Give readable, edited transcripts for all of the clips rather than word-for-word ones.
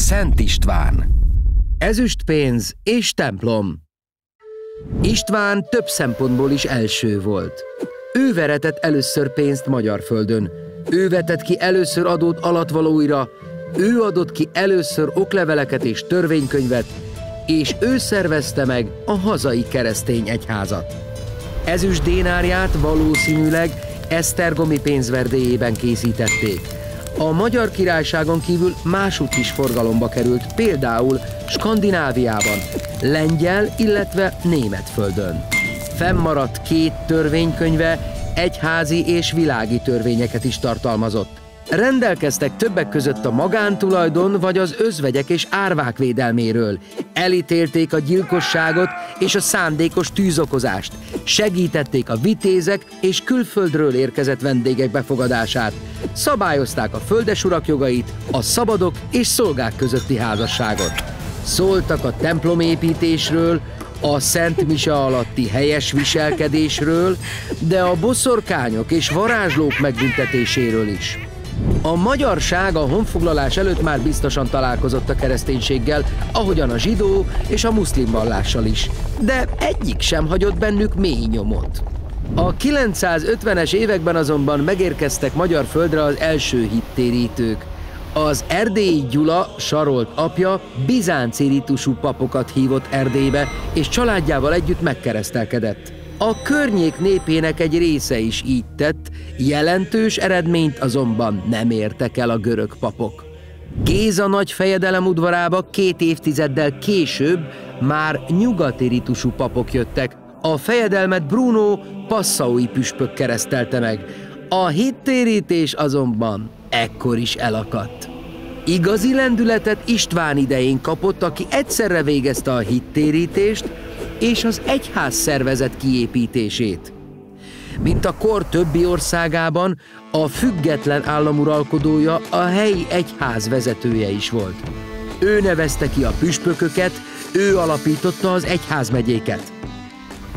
Szent István. Ezüstpénz és templom. István több szempontból is első volt. Ő veretett először pénzt magyar földön, ő vetett ki először adót alatvalóira, ő adott ki először okleveleket és törvénykönyvet, és ő szervezte meg a hazai keresztény egyházat. Ezüst dénárját valószínűleg esztergomi pénzverdélyében készítették. A Magyar Királyságon kívül másutt is forgalomba került, például Skandináviában, lengyel, illetve német földön. Fennmaradt 2 törvénykönyve egyházi és világi törvényeket is tartalmazott. Rendelkeztek többek között a magántulajdon vagy az özvegyek és árvák védelméről. Elítélték a gyilkosságot és a szándékos tűzokozást. Segítették a vitézek és külföldről érkezett vendégek befogadását. Szabályozták a földesurak jogait, a szabadok és szolgák közötti házasságot. Szóltak a templomépítésről, a Szent Mise alatti helyes viselkedésről, de a boszorkányok és varázslók megbüntetéséről is. A magyarság a honfoglalás előtt már biztosan találkozott a kereszténységgel, ahogyan a zsidó és a muszlim vallással is, de egyik sem hagyott bennük mély nyomot. A 950-es években azonban megérkeztek magyar földre az első hittérítők. Az Erdélyi Gyula, Sarolt apja, bizánci ritusú papokat hívott Erdélybe, és családjával együtt megkeresztelkedett. A környék népének egy része is így tett, jelentős eredményt azonban nem értek el a görög papok. Géza nagy fejedelem udvarába 2 évtizeddel később már nyugati ritusú papok jöttek. A fejedelmet Bruno passaui püspök keresztelte meg. A hittérítés azonban ekkor is elakadt. Igazi lendületet István idején kapott, aki egyszerre végezte a hittérítést és az egyház szervezet kiépítését. Mint a kor többi országában, a független állam uralkodója a helyi egyház vezetője is volt. Ő nevezte ki a püspököket, ő alapította az egyházmegyéket.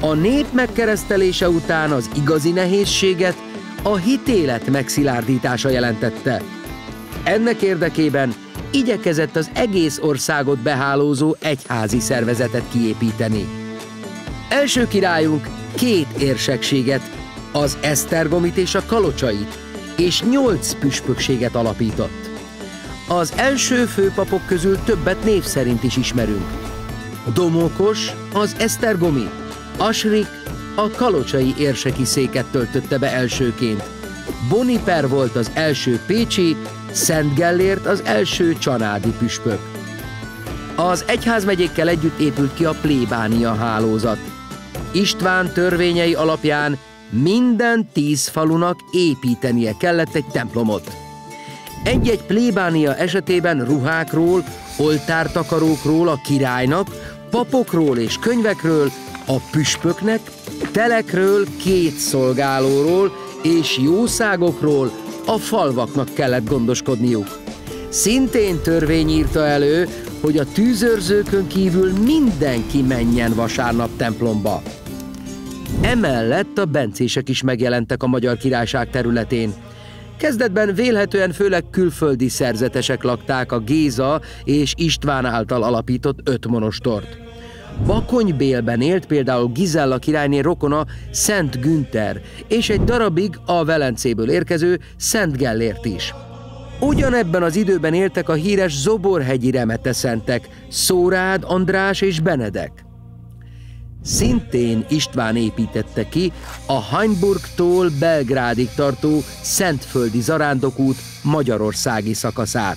A nép megkeresztelése után az igazi nehézséget a hitélet megszilárdítása jelentette. Ennek érdekében igyekezett az egész országot behálózó egyházi szervezetet kiépíteni. Első királyunk 2 érsekséget, az esztergomit és a kalocsait, és 8 püspökséget alapított. Az első főpapok közül többet név szerint is ismerünk. Domokos az esztergomi, Asrik a kalocsai érseki széket töltötte be elsőként. Boniper volt az első pécsi, Szent Gellért az első csanádi püspök. Az egyházmegyékkel együtt épült ki a plébánia hálózat. István törvényei alapján minden 10 falunak építenie kellett egy templomot. Egy-egy plébánia esetében ruhákról, oltártakarókról a királynak, papokról és könyvekről, a püspöknek, telekről, 2 szolgálóról és jószágokról a falvaknak kellett gondoskodniuk. Szintén törvény írta elő, hogy a tűzőrzőkön kívül mindenki menjen vasárnap templomba. Emellett a bencések is megjelentek a Magyar Királyság területén. Kezdetben vélhetően főleg külföldi szerzetesek lakták a Géza és István által alapított 5 monostort. Bakonybélben élt például Gizella királyné rokona Szent Günther, és egy darabig a Velencéből érkező Szent Gellért is. Ugyanebben az időben éltek a híres zoborhegyi remeteszentek, Szórád, András és Benedek. Szintén István építette ki a Hainburgtól Belgrádig tartó szentföldi zarándokút magyarországi szakaszát.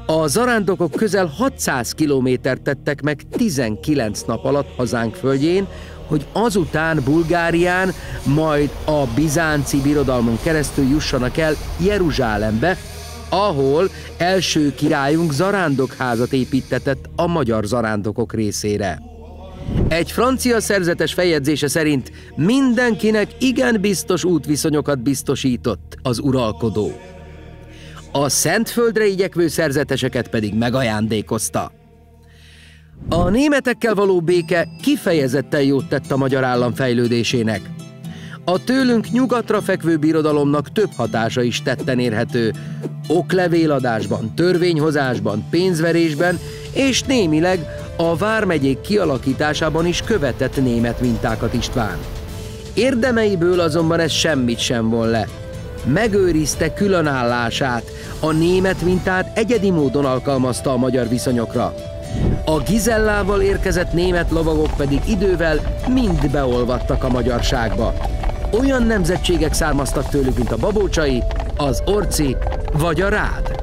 A zarándokok közel 600 kilométert tettek meg 19 nap alatt hazánk földjén, hogy azután Bulgárián, majd a bizánci birodalmon keresztül jussanak el Jeruzsálembe, ahol első királyunk zarándokházat építtetett a magyar zarándokok részére. Egy francia szerzetes feljegyzése szerint mindenkinek igen biztos útviszonyokat biztosított az uralkodó. A Szentföldre igyekvő szerzeteseket pedig megajándékozta. A németekkel való béke kifejezetten jót tett a magyar állam fejlődésének. A tőlünk nyugatra fekvő birodalomnak több hatása is tetten érhető. Oklevéladásban, törvényhozásban, pénzverésben és némileg a vármegyék kialakításában is követett német mintákat István. Érdemeiből azonban ez semmit sem von le. Megőrizte különállását, a német mintát egyedi módon alkalmazta a magyar viszonyokra. A Gizellával érkezett német lovagok pedig idővel mind beolvadtak a magyarságba. Olyan nemzetségek származtak tőlük, mint a babócsai, az orci vagy a rád.